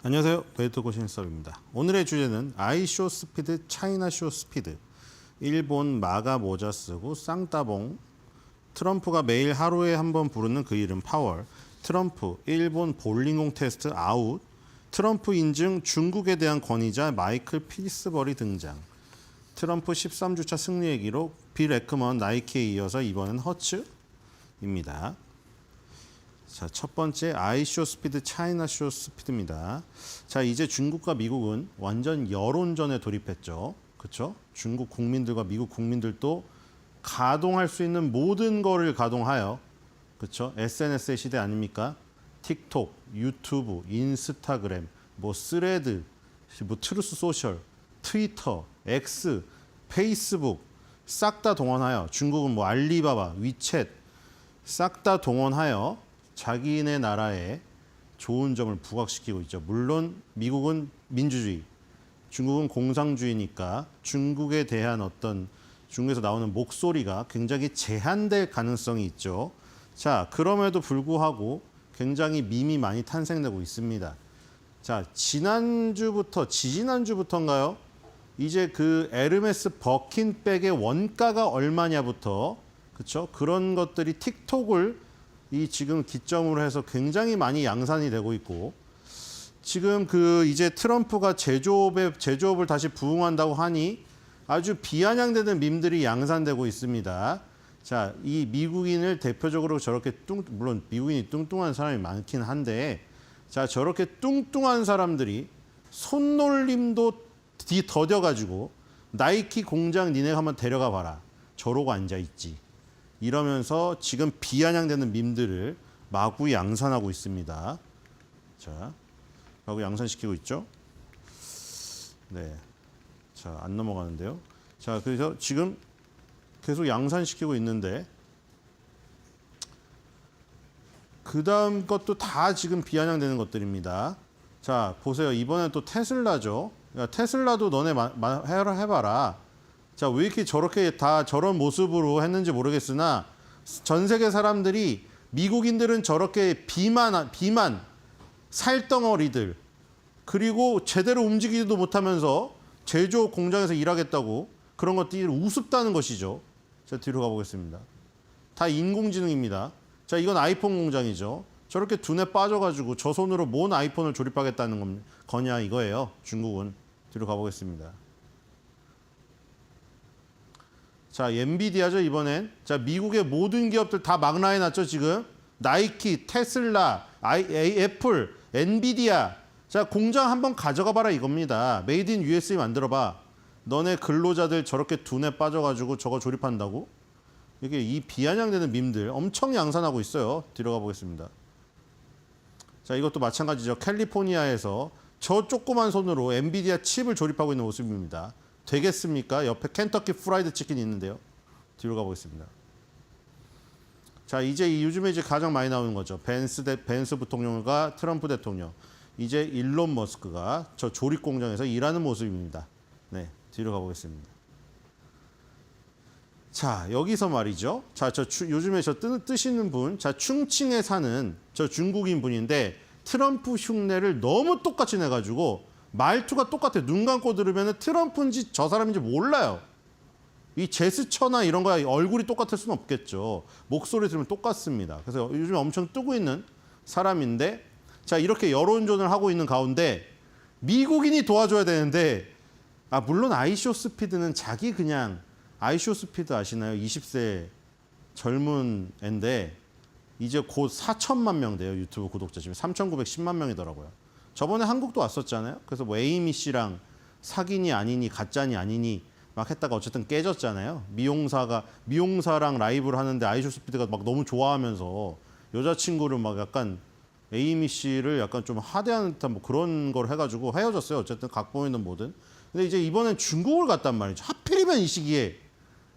안녕하세요. 웨이터 신섭입니다. 오늘의 주제는 아이쇼 스피드, 차이나쇼 스피드. 일본 마가 모자 쓰고 쌍따봉. 트럼프가 매일 하루에 한 번 부르는 그 이름 파월. 트럼프, 일본 볼링공 테스트 아웃. 트럼프 인증 중국에 대한 권위자 마이클 피스버리 등장. 트럼프 13주차 승리의 기록, 빌 에크먼 나이키에 이어서 이번엔 허츠입니다. 자, 첫 번째 아이쇼 스피드, 차이나쇼 스피드입니다. 자, 이제 중국과 미국은 완전 여론전에 돌입했죠. 그렇죠? 중국 국민들과 미국 국민들도 가동할 수 있는 모든 거를 가동하여, 그렇죠? SNS의 시대 아닙니까? 틱톡, 유튜브, 인스타그램, 뭐 스레드, 뭐 트루스 소셜, 트위터, X, 페이스북 싹 다 동원하여, 중국은 뭐 알리바바, 위챗 싹 다 동원하여 자기네 나라에 좋은 점을 부각시키고 있죠. 물론 미국은 민주주의, 중국은 공산주의니까 중국에 대한 어떤 중국에서 나오는 목소리가 굉장히 제한될 가능성이 있죠. 자, 그럼에도 불구하고 굉장히 밈이 많이 탄생되고 있습니다. 자, 지지난주부터인가요? 이제 그 에르메스 버킨백의 원가가 얼마냐부터, 그렇죠? 그런 것들이 틱톡을 이 지금 기점으로 해서 굉장히 많이 양산이 되고 있고, 지금 그 이제 트럼프가 제조업을 다시 부흥한다고 하니 아주 비아냥되는 밈들이 양산되고 있습니다. 자, 이 미국인을 대표적으로 저렇게 물론 미국인이 뚱뚱한 사람이 많긴 한데, 자, 저렇게 뚱뚱한 사람들이 손놀림도 더뎌가지고 나이키 공장 니네가 한번 데려가 봐라. 저러고 앉아있지. 이러면서 지금 비아냥되는 밈들을 마구 양산하고 있습니다. 자, 마구 양산시키고 있죠. 네. 자, 안 넘어가는데요. 자, 그래서 지금 계속 양산시키고 있는데, 그 다음 것도 다 지금 비아냥되는 것들입니다. 자, 보세요. 이번엔 또 테슬라죠. 야, 테슬라도 너네 해봐라. 자, 왜 이렇게 저렇게 다 저런 모습으로 했는지 모르겠으나 전 세계 사람들이, 미국인들은 저렇게 비만 살덩어리들, 그리고 제대로 움직이지도 못하면서 제조업 공장에서 일하겠다고 그런 것들이 우습다는 것이죠. 자, 뒤로 가보겠습니다. 다 인공지능입니다. 자, 이건 아이폰 공장이죠. 저렇게 두뇌 빠져가지고 저 손으로 뭔 아이폰을 조립하겠다는 거냐 이거예요. 중국은. 뒤로 가보겠습니다. 자, 엔비디아죠, 이번엔. 자, 미국의 모든 기업들 다 막 나해놨죠, 지금. 나이키, 테슬라, 애플, 엔비디아. 자, 공장 한번 가져가 봐라 이겁니다. 메이드 인 USA 만들어봐. 너네 근로자들 저렇게 두뇌 빠져가지고 저거 조립한다고? 이게 이 비아냥되는 밈들 엄청 양산하고 있어요. 뒤로 가보겠습니다. 자, 이것도 마찬가지죠. 캘리포니아에서 저 조그만 손으로 엔비디아 칩을 조립하고 있는 모습입니다. 되겠습니까? 옆에 켄터키 프라이드 치킨이 있는데요. 뒤로 가보겠습니다. 자, 이제 요즘에 이제 가장 많이 나오는 거죠. 벤스 부통령과 트럼프 대통령. 이제 일론 머스크가 저 조립 공장에서 일하는 모습입니다. 네, 뒤로 가보겠습니다. 자, 여기서 말이죠. 자, 요즘에 뜨시는 분, 자, 충칭에 사는 저 중국인 분인데 트럼프 흉내를 너무 똑같이 내가지고 말투가 똑같아요. 눈 감고 들으면 트럼프인지 저 사람인지 몰라요. 이 제스처나 이런 거 얼굴이 똑같을 수는 없겠죠. 목소리 들으면 똑같습니다. 그래서 요즘에 엄청 뜨고 있는 사람인데, 자, 이렇게 여론전을 하고 있는 가운데 미국인이 도와줘야 되는데, 물론 아이쇼 스피드는 자기 그냥, 아이쇼 스피드 아시나요? 20세 젊은 애인데 이제 곧 4천만 명 돼요. 유튜브 구독자 지금 3,910만 명이더라고요. 저번에 한국도 왔었잖아요. 그래서 뭐 에이미 씨랑 사귀니 아니니 가짜니 아니니 막 했다가 어쨌든 깨졌잖아요. 미용사랑 라이브를 하는데 아이쇼 스피드가 막 너무 좋아하면서 여자친구를 막 약간 에이미 씨를 약간 좀 하대하는 듯한 뭐 그런 걸 해가지고 헤어졌어요. 어쨌든 각본이든 뭐든. 근데 이제 이번엔 중국을 갔단 말이죠. 하필이면 이 시기에.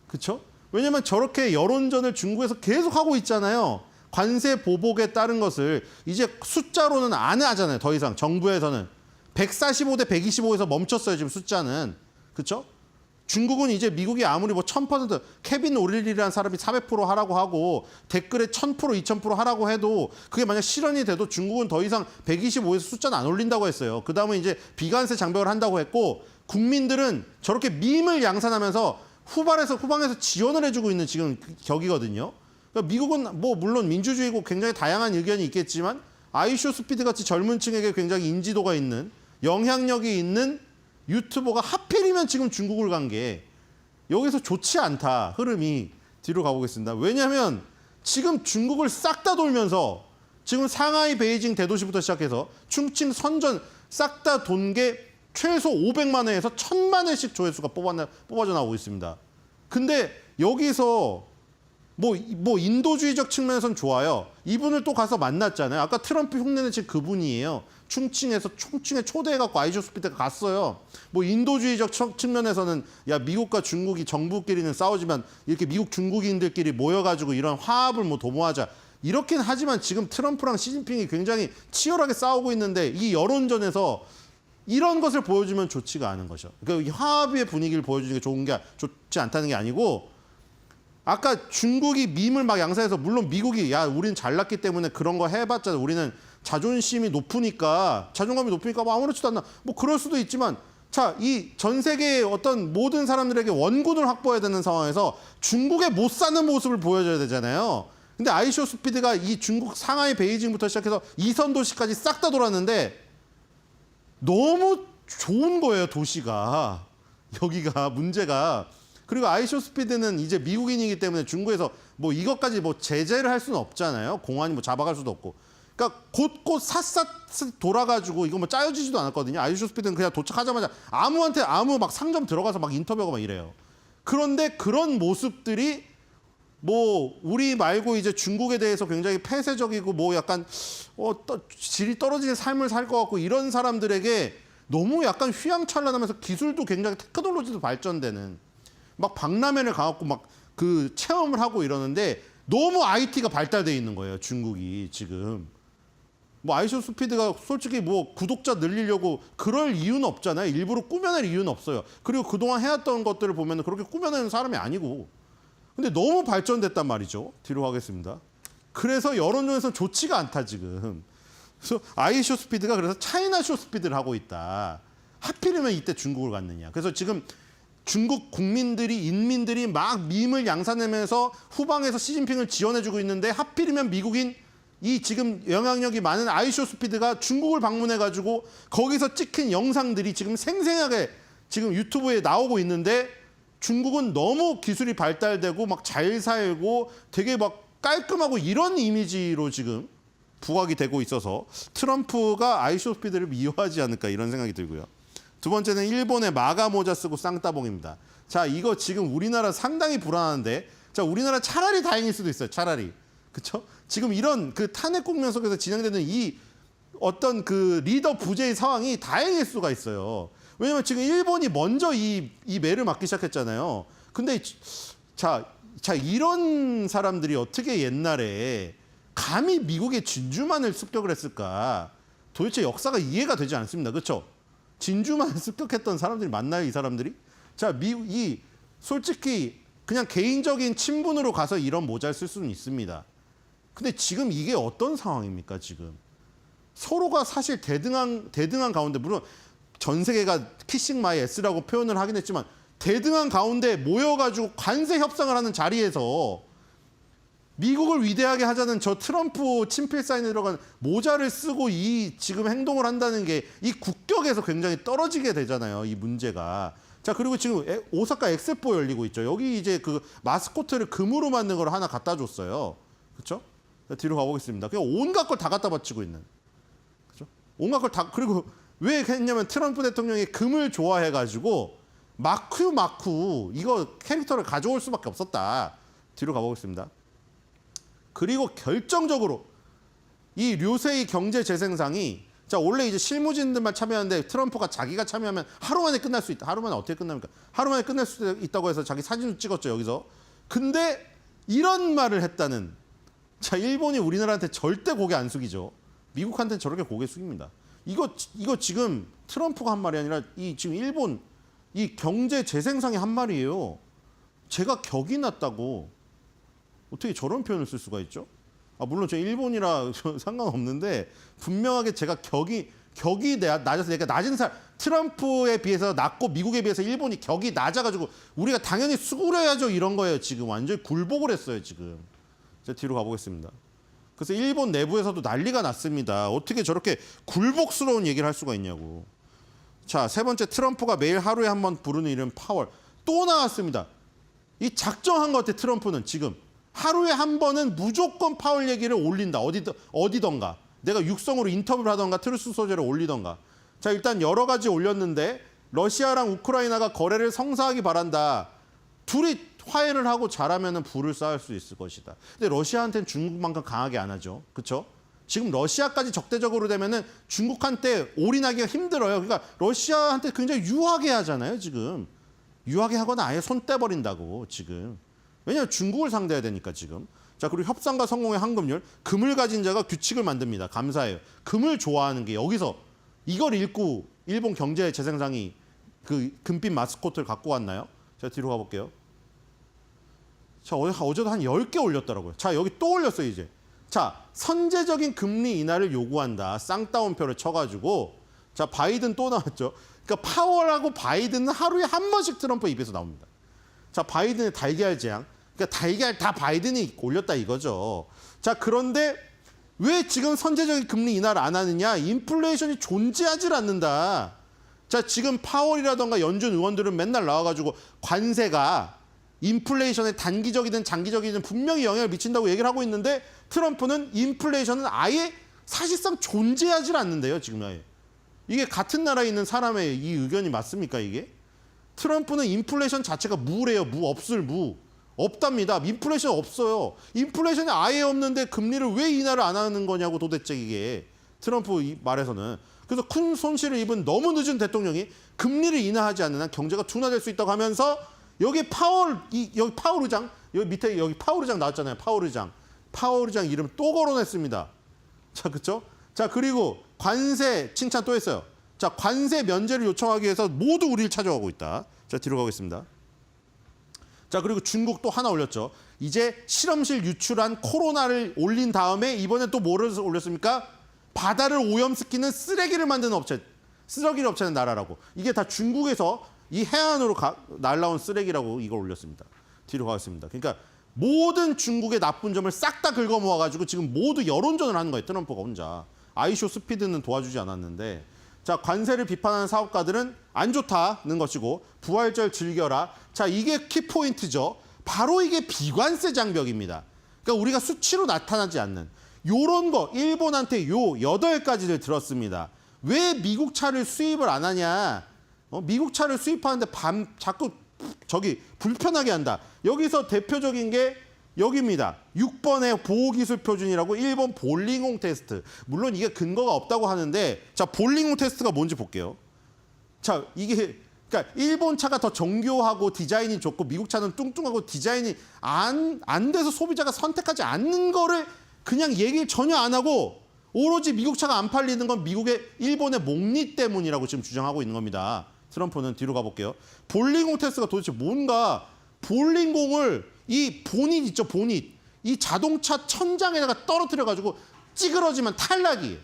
그렇죠? 왜냐면 저렇게 여론전을 중국에서 계속 하고 있잖아요. 관세 보복에 따른 것을 이제 숫자로는 안 하잖아요. 더 이상 정부에서는 145대 125에서 멈췄어요. 지금 숫자는. 그렇죠? 중국은 이제 미국이 아무리 뭐 1000% 케빈 오릴리라는 사람이 400% 하라고 하고 댓글에 1000% 2000% 하라고 해도 그게 만약 실현이 돼도 중국은 더 이상 125에서 숫자는 안 올린다고 했어요. 그 다음에 이제 비관세 장벽을 한다고 했고 국민들은 저렇게 밈을 양산하면서 후방에서 지원을 해주고 있는 지금 격이거든요. 그러니까 미국은 뭐 물론 민주주의고 굉장히 다양한 의견이 있겠지만 아이쇼스피드 같이 젊은 층에게 굉장히 인지도가 있는 영향력이 있는 유튜버가 하필이면 지금 중국을 간 게 여기서 좋지 않다. 흐름이 뒤로 가보겠습니다. 왜냐하면 지금 중국을 싹 다 돌면서 지금 상하이, 베이징 대도시부터 시작해서 충칭, 선전 싹 다 돈 게 최소 500만 회에서 1000만 회씩 조회수가 뽑아져 나오고 있습니다. 근데 여기서 뭐 인도주의적 측면에선 좋아요. 이분을 또 가서 만났잖아요. 아까 트럼프 흉내낸 지금 그분이에요. 충칭에 초대해갖고 아이쇼스피드가 갔어요. 뭐 인도주의적 측면에서는 야 미국과 중국이 정부끼리는 싸우지만 이렇게 미국 중국인들끼리 모여가지고 이런 화합을 뭐 도모하자. 이렇긴 하지만 지금 트럼프랑 시진핑이 굉장히 치열하게 싸우고 있는데 이 여론전에서 이런 것을 보여주면 좋지가 않은 거죠. 그러니까 화합의 분위기를 보여주는 게 좋지 않다는 게 아니고 아까 중국이 밈을 막 양산해서 물론 미국이 야 우리는 잘났기 때문에 그런 거 해봤자 우리는 자존감이 높으니까 뭐 아무렇지도 않나 뭐 그럴 수도 있지만 자, 이 전 세계의 어떤 모든 사람들에게 원군을 확보해야 되는 상황에서 중국의 못 사는 모습을 보여줘야 되잖아요. 근데 아이쇼스피드가 이 중국 상하이 베이징부터 시작해서 이선 도시까지 싹 다 돌았는데 너무 좋은 거예요, 도시가. 여기가 문제가. 그리고 아이쇼스피드는 이제 미국인이기 때문에 중국에서 뭐 이것까지 뭐 제재를 할 수는 없잖아요. 공안이 뭐 잡아갈 수도 없고. 그러니까 곳곳 샅샅 돌아가지고 이거 뭐 짜여지지도 않았거든요. 아이쇼스피드는 그냥 도착하자마자 아무 막 상점 들어가서 막 인터뷰하고 막 이래요. 그런데 그런 모습들이 뭐 우리 말고 이제 중국에 대해서 굉장히 폐쇄적이고 뭐 약간 질이 떨어지는 삶을 살 것 같고 이런 사람들에게 너무 약간 휘황찬란하면서 기술도 굉장히 테크놀로지도 발전되는 막 박람회를 가갖고 막 그 체험을 하고 이러는데 너무 IT가 발달돼 있는 거예요. 중국이 지금. 뭐 아이쇼스피드가 솔직히 뭐 구독자 늘리려고 그럴 이유는 없잖아요. 일부러 꾸며낼 이유는 없어요. 그리고 그동안 해왔던 것들을 보면 그렇게 꾸며내는 사람이 아니고. 근데 너무 발전됐단 말이죠. 뒤로 가겠습니다. 그래서 여론전에서는 좋지가 않다 지금. 그래서 아이쇼스피드가 그래서 차이나 쇼스피드를 하고 있다. 하필이면 이때 중국을 갔느냐. 그래서 지금 중국 인민들이 막 밈을 양산하면서 후방에서 시진핑을 지원해주고 있는데 하필이면 미국인 이 지금 영향력이 많은 아이쇼스피드가 중국을 방문해가지고 거기서 찍힌 영상들이 지금 생생하게 지금 유튜브에 나오고 있는데 중국은 너무 기술이 발달되고 막 잘 살고 되게 막 깔끔하고 이런 이미지로 지금 부각이 되고 있어서 트럼프가 아이쇼스피드를 미워하지 않을까 이런 생각이 들고요. 두 번째는 일본의 마가 모자 쓰고 쌍따봉입니다. 자, 이거 지금 우리나라 상당히 불안한데 자, 우리나라 차라리 다행일 수도 있어요. 차라리. 그렇죠? 지금 이런 그 탄핵 국면 속에서 진행되는 이 어떤 그 리더 부재의 상황이 다행일 수가 있어요. 왜냐면 지금 일본이 먼저 이 매를 맞기 시작했잖아요. 근데 자 이런 사람들이 어떻게 옛날에 감히 미국의 진주만을 습격을 했을까? 도대체 역사가 이해가 되지 않습니다. 그렇죠? 진주만을 습격했던 사람들이 맞나요, 이 사람들이? 자, 미국이 솔직히 그냥 개인적인 친분으로 가서 이런 모자를 쓸 수는 있습니다. 근데 지금 이게 어떤 상황입니까, 지금? 서로가 사실 대등한 가운데, 물론 전 세계가 키싱 마이 S라고 표현을 하긴 했지만, 대등한 가운데 모여가지고 관세 협상을 하는 자리에서 미국을 위대하게 하자는 저 트럼프 친필 사인에 들어간 모자를 쓰고 이 지금 행동을 한다는 게 이 국격에서 굉장히 떨어지게 되잖아요, 이 문제가. 자, 그리고 지금 오사카 엑스포 열리고 있죠. 여기 이제 그 마스코트를 금으로 만든 걸 하나 갖다 줬어요. 그렇죠? 뒤로 가보겠습니다. 그냥 온갖 걸 다 갖다 바치고 있는. 그렇죠? 온갖 걸 다. 그리고 왜 했냐면 트럼프 대통령이 금을 좋아해가지고 마쿠 이거 캐릭터를 가져올 수밖에 없었다. 뒤로 가보겠습니다. 그리고 결정적으로 이 류세이 경제재생상이 자 원래 이제 실무진들만 참여하는데 트럼프가 자기가 참여하면 하루 만에 끝날 수 있다. 하루 만에 어떻게 끝납니까? 하루 만에 끝날 수 있다고 해서 자기 사진도 찍었죠, 여기서. 근데 이런 말을 했다는. 자, 일본이 우리나라한테 절대 고개 안 숙이죠. 미국한테는 저렇게 고개 숙입니다. 이거 지금 트럼프가 한 말이 아니라 이 지금 일본 이 경제 재생상의 한 말이에요. 제가 격이 낮다고 어떻게 저런 표현을 쓸 수가 있죠? 물론 저 일본이라 상관없는데 분명하게 제가 격이 낮아서 그러니까 낮은 사람 트럼프에 비해서 낮고 미국에 비해서 일본이 격이 낮아가지고 우리가 당연히 수그려야죠 이런 거예요. 지금 완전히 굴복을 했어요 지금. 자 뒤로 가보겠습니다. 그래서 일본 내부에서도 난리가 났습니다. 어떻게 저렇게 굴복스러운 얘기를 할 수가 있냐고. 자, 세 번째 트럼프가 매일 하루에 한 번 부르는 이름 파월. 또 나왔습니다. 이 작정한 것 같아 트럼프는 지금. 하루에 한 번은 무조건 파월 얘기를 올린다. 어디던가. 내가 육성으로 인터뷰를 하던가 트루스 소재를 올리던가. 자, 일단 여러 가지 올렸는데 러시아랑 우크라이나가 거래를 성사하기 바란다. 둘이 화해를 하고 잘하면 불을 쌓을 수 있을 것이다. 근데 러시아한테는 중국만큼 강하게 안 하죠. 그렇죠? 지금 러시아까지 적대적으로 되면은 중국한테 올인하기가 힘들어요. 그러니까 러시아한테 굉장히 유하게 하잖아요, 지금. 유하게 하거나 아예 손 떼버린다고, 지금. 왜냐하면 중국을 상대해야 되니까, 지금. 자, 그리고 협상과 성공의 황금률. 금을 가진 자가 규칙을 만듭니다. 감사해요. 금을 좋아하는 게 여기서 이걸 읽고 일본 경제재생상이 그 금빛 마스코트를 갖고 왔나요? 자, 뒤로 가볼게요. 자, 어제도 한 10개 올렸더라고요. 자, 여기 또 올렸어요, 이제. 자, 선제적인 금리 인하를 요구한다. 쌍따옴표를 쳐가지고. 자, 바이든 또 나왔죠. 그러니까 파월하고 바이든은 하루에 한 번씩 트럼프 입에서 나옵니다. 자, 바이든의 달걀 재앙. 그러니까 달걀 다 바이든이 올렸다 이거죠. 자, 그런데 왜 지금 선제적인 금리 인하를 안 하느냐? 인플레이션이 존재하질 않는다. 자, 지금 파월이라던가 연준 의원들은 맨날 나와가지고 관세가 인플레이션에 단기적이든 장기적이든 분명히 영향을 미친다고 얘기를 하고 있는데 트럼프는 인플레이션은 아예 사실상 존재하질 않는데요, 지금 아예. 이게 같은 나라에 있는 사람의 이 의견이 맞습니까, 이게? 트럼프는 인플레이션 자체가 무래요. 없답니다. 인플레이션 없어요. 인플레이션이 아예 없는데 금리를 왜 인하를 안 하는 거냐고 도대체 이게. 트럼프 말에서는. 그래서 큰 손실을 입은 너무 늦은 대통령이 금리를 인하하지 않는 한 경제가 둔화될 수 있다고 하면서 여기 여기 파월 의장, 여기 밑에 여기 파월 의장 나왔잖아요. 파월 의장 이름 또 거론했습니다. 자, 그렇죠? 자, 그리고 관세 칭찬 또 했어요. 자, 관세 면제를 요청하기 위해서 모두 우리를 찾아오고 있다. 자, 뒤로 가겠습니다. 자, 그리고 중국 또 하나 올렸죠. 이제 실험실 유출한 코로나를 올린 다음에 이번에 또 뭐를 올렸습니까? 바다를 오염시키는 쓰레기를 만드는 업체, 쓰레기를 업체는 나라라고. 이게 다 중국에서 이 해안으로 날라온 쓰레기라고 이걸 올렸습니다. 뒤로 가겠습니다. 그러니까 모든 중국의 나쁜 점을 싹 다 긁어 모아가지고 지금 모두 여론전을 하는 거예요. 트럼프가 혼자. 아이쇼 스피드는 도와주지 않았는데. 자, 관세를 비판하는 사업가들은 안 좋다는 것이고 부활절 즐겨라. 자, 이게 키포인트죠. 바로 이게 비관세 장벽입니다. 그러니까 우리가 수치로 나타나지 않는 요런 거 일본한테 요 8가지를 들었습니다. 왜 미국 차를 수입을 안 하냐. 미국 차를 수입하는데 자꾸 불편하게 한다. 여기서 대표적인 게 여기입니다. 6번의 보호기술 표준이라고 일본 볼링공 테스트. 물론 이게 근거가 없다고 하는데 자, 볼링공 테스트가 뭔지 볼게요. 자, 이게 그러니까 일본 차가 더 정교하고 디자인이 좋고 미국 차는 뚱뚱하고 디자인이 안 돼서 소비자가 선택하지 않는 거를 그냥 얘기를 전혀 안 하고 오로지 미국 차가 안 팔리는 건 일본의 목리 때문이라고 지금 주장하고 있는 겁니다. 트럼프는 뒤로 가볼게요. 볼링공 테스트가 도대체 뭔가 볼링공을 이 보닛 있죠, 보닛. 이 자동차 천장에다가 떨어뜨려가지고 찌그러지면 탈락이에요.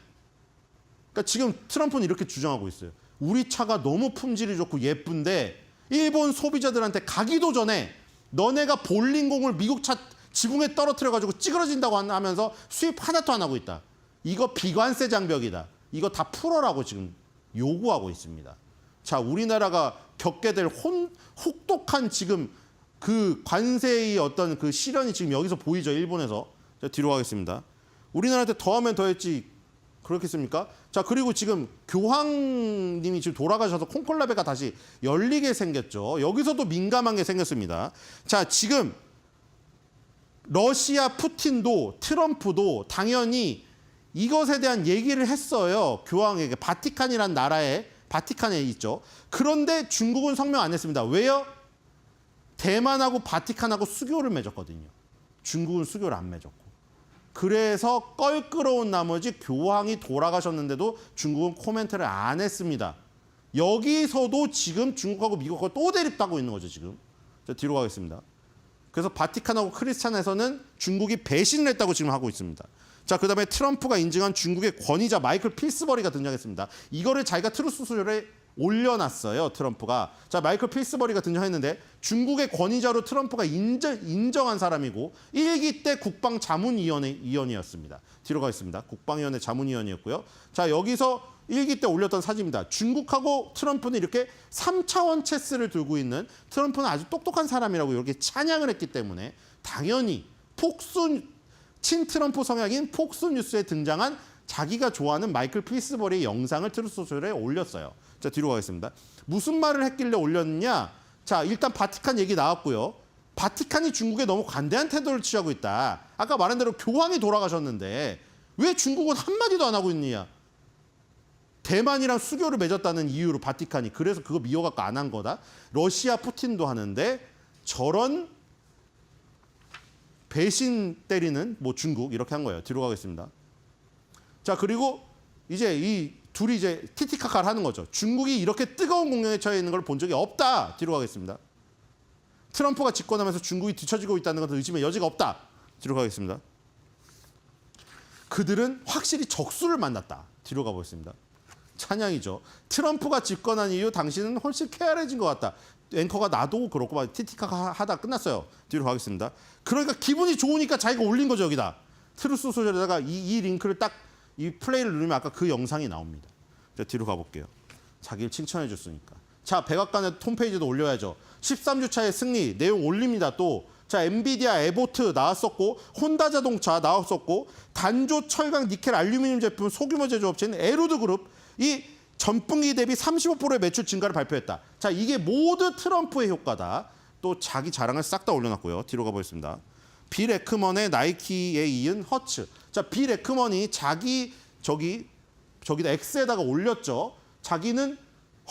그러니까 지금 트럼프는 이렇게 주장하고 있어요. 우리 차가 너무 품질이 좋고 예쁜데 일본 소비자들한테 가기도 전에 너네가 볼링공을 미국 차 지붕에 떨어뜨려가지고 찌그러진다고 하면서 수입 하나도 안 하고 있다. 이거 비관세 장벽이다. 이거 다 풀어라고 지금 요구하고 있습니다. 자, 우리나라가 겪게 될 혹독한 지금 그 관세의 어떤 그 시련이 지금 여기서 보이죠, 일본에서. 자, 뒤로 가겠습니다. 우리나라한테 더하면 더했지 그렇겠습니까? 자, 그리고 지금 교황님이 지금 돌아가셔서 콘클라베가 다시 열리게 생겼죠. 여기서도 민감한 게 생겼습니다. 자, 지금 러시아 푸틴도 트럼프도 당연히 이것에 대한 얘기를 했어요. 교황에게. 바티칸이라는 나라에 바티칸에 있죠. 그런데 중국은 성명 안 했습니다. 왜요? 대만하고 바티칸하고 수교를 맺었거든요. 중국은 수교를 안 맺었고. 그래서 껄끄러운 나머지 교황이 돌아가셨는데도 중국은 코멘트를 안 했습니다. 여기서도 지금 중국하고 미국하고 또 대립하고 있는 거죠, 지금. 자, 뒤로 가겠습니다. 그래서 바티칸하고 크리스찬에서는 중국이 배신을 했다고 지금 하고 있습니다. 자, 그다음에 트럼프가 인증한 중국의 권위자 마이클 필스버리가 등장했습니다. 이거를 자기가 트루스 소셜에 올려놨어요, 트럼프가. 자, 마이클 필스버리가 등장했는데 중국의 권위자로 트럼프가 인정한 사람이고 1기 때 국방자문위원이었습니다. 뒤로 가겠습니다. 국방위원회 자문위원이었고요. 자, 여기서 1기 때 올렸던 사진입니다. 중국하고 트럼프는 이렇게 3차원 체스를 들고 있는, 트럼프는 아주 똑똑한 사람이라고 이렇게 찬양을 했기 때문에 당연히 친트럼프 성향인 폭스뉴스에 등장한 자기가 좋아하는 마이클 필스버리의 영상을 트루스 소셜에 올렸어요. 자, 뒤로 가겠습니다. 무슨 말을 했길래 올렸느냐? 자, 일단 바티칸 얘기 나왔고요. 바티칸이 중국에 너무 관대한 태도를 취하고 있다. 아까 말한 대로 교황이 돌아가셨는데 왜 중국은 한마디도 안 하고 있느냐? 대만이랑 수교를 맺었다는 이유로 바티칸이, 그래서 그거 미워갖고 안 한 거다. 러시아 푸틴도 하는데 저런 배신 때리는 뭐 중국 이렇게 한 거예요. 뒤로 가겠습니다. 자, 그리고 이제 이 둘이 이제 티티카카를 하는 거죠. 중국이 이렇게 뜨거운 공격에 처해 있는 걸 본 적이 없다. 뒤로 가겠습니다. 트럼프가 집권하면서 중국이 뒤처지고 있다는 것을 의심의 여지가 없다. 뒤로 가겠습니다. 그들은 확실히 적수를 만났다. 뒤로 가보겠습니다. 찬양이죠. 트럼프가 집권한 이후 당신은 훨씬 쾌활해진 것 같다. 앵커가 나도 그렇고 막 티티카카 하다 끝났어요. 뒤로 가겠습니다. 그러니까 기분이 좋으니까 자기가 올린 거죠, 여기다. 트루스 소셜에다가 이 링크를 딱 이 플레이를 누르면 아까 그 영상이 나옵니다. 자, 뒤로 가볼게요. 자기를 칭찬해 줬으니까. 자, 백악관의 홈페이지도 올려야죠. 13주차의 승리 내용 올립니다. 또 자, 엔비디아 에보트 나왔었고 혼다 자동차 나왔었고 단조, 철강, 니켈, 알루미늄 제품 소규모 제조업체인 에루드 그룹 이 전분기 대비 35%의 매출 증가를 발표했다. 자, 이게 모두 트럼프의 효과다. 또 자기 자랑을 싹 다 올려놨고요. 뒤로 가보겠습니다. 빌 에크먼의 나이키에 이은 허츠. 자, 빌 에크먼이 자기 저기다 X에다가 올렸죠. 자기는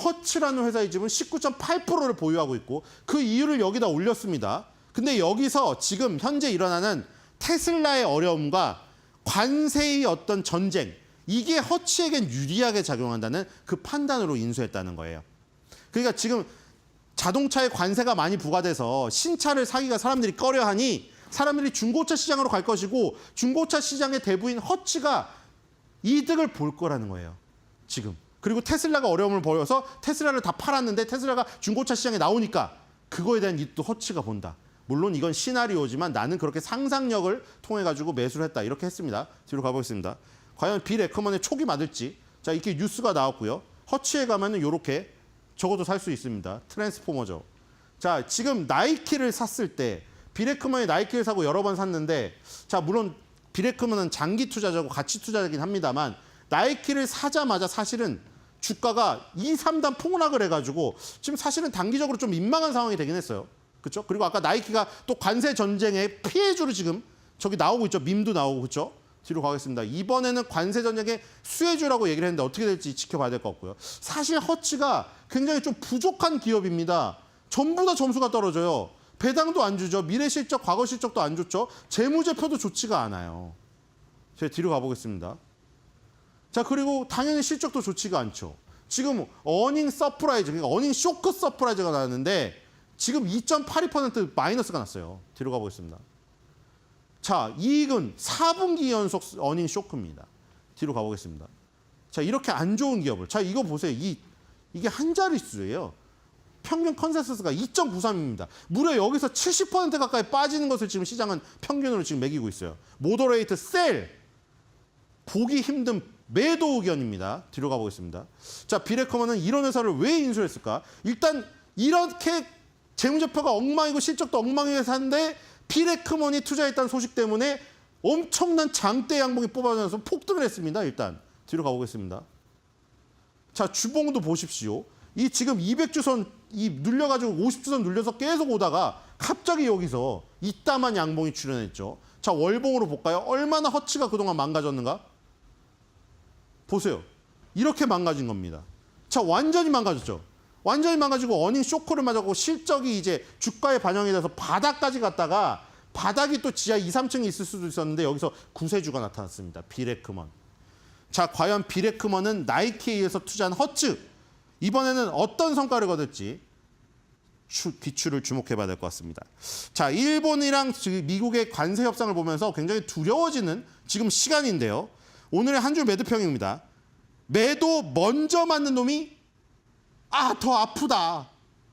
허츠라는 회사의 지분 19.8%를 보유하고 있고 그 이유를 여기다 올렸습니다. 근데 여기서 지금 현재 일어나는 테슬라의 어려움과 관세의 어떤 전쟁, 이게 허츠에겐 유리하게 작용한다는 그 판단으로 인수했다는 거예요. 그러니까 지금 자동차에 관세가 많이 부과돼서 신차를 사기가 사람들이 꺼려하니 사람들이 중고차 시장으로 갈 것이고 중고차 시장의 대부인 허츠가 이득을 볼 거라는 거예요. 지금. 그리고 테슬라가 어려움을 보여서 테슬라를 다 팔았는데 테슬라가 중고차 시장에 나오니까 그거에 대한 이득도 허츠가 본다. 물론 이건 시나리오지만 나는 그렇게 상상력을 통해 가지고 매수를 했다. 이렇게 했습니다. 뒤로 가보겠습니다. 과연 빌 에크먼의 촉이 맞을지. 자, 이렇게 뉴스가 나왔고요. 허츠에 가면은 이렇게 저것도 살 수 있습니다. 트랜스포머죠. 자, 지금 나이키를 샀을 때 빌 에크먼이 나이키를 사고 여러 번 샀는데, 자, 물론 빌 에크먼은 장기 투자자고 가치 투자자긴 합니다만 나이키를 사자마자 사실은 주가가 2, 3단 폭락을 해가지고 지금 사실은 단기적으로 좀 민망한 상황이 되긴 했어요. 그렇죠? 그리고 아까 나이키가 또 관세 전쟁의 피해주로 지금 저기 나오고 있죠. 밈도 나오고, 그렇죠? 뒤로 가겠습니다. 이번에는 관세 전쟁의 수혜주라고 얘기를 했는데 어떻게 될지 지켜봐야 될 것 같고요. 사실 허츠가 굉장히 좀 부족한 기업입니다. 전부 다 점수가 떨어져요. 배당도 안 주죠. 미래 실적, 과거 실적도 안 좋죠. 재무제표도 좋지가 않아요. 제가 뒤로 가보겠습니다. 자, 그리고 당연히 실적도 좋지가 않죠. 지금 어닝 서프라이즈, 그러니까 어닝 쇼크 서프라이즈가 나왔는데 지금 2.82% 마이너스가 났어요. 뒤로 가보겠습니다. 자, 이익은 4분기 연속 어닝 쇼크입니다. 뒤로 가보겠습니다. 자, 이렇게 안 좋은 기업을. 자, 이거 보세요. 이게 한 자릿수예요. 평균 컨센서스가 2.93입니다. 무려 여기서 70% 가까이 빠지는 것을 지금 시장은 평균으로 지금 매기고 있어요. 모더레이트 셀. 보기 힘든 매도 의견입니다. 뒤로 가보겠습니다. 자, 빌 에크먼은 이런 회사를 왜 인수했을까? 일단 이렇게 재무제표가 엉망이고 실적도 엉망이어서 하는데 빌 에크먼이 투자했다는 소식 때문에 엄청난 장대 양봉이 뽑아져서 폭등을 했습니다. 일단 뒤로 가보겠습니다. 자, 주봉도 보십시오. 이 지금 200주선 이 눌려가지고 50주선 눌려서 계속 오다가 갑자기 여기서 이따만 양봉이 출현했죠. 자, 월봉으로 볼까요? 얼마나 허츠가 그동안 망가졌는가? 보세요. 이렇게 망가진 겁니다. 자, 완전히 망가졌죠. 완전히 망가지고 어닝 쇼크를 맞았고 실적이 이제 주가에 반영이 돼서 바닥까지 갔다가 바닥이 또 지하 2, 3층에 있을 수도 있었는데 여기서 구세주가 나타났습니다. 빌 에크먼. 자, 과연 빌 에크먼은 나이키에 의해서 투자한 허츠 이번에는 어떤 성과를 거둘지 귀추를 주목해봐야 될 것 같습니다. 자, 일본이랑 미국의 관세 협상을 보면서 굉장히 두려워지는 지금 시간인데요. 오늘의 한 줄 매도평입니다. 매도 먼저 맞는 놈이 더 아프다.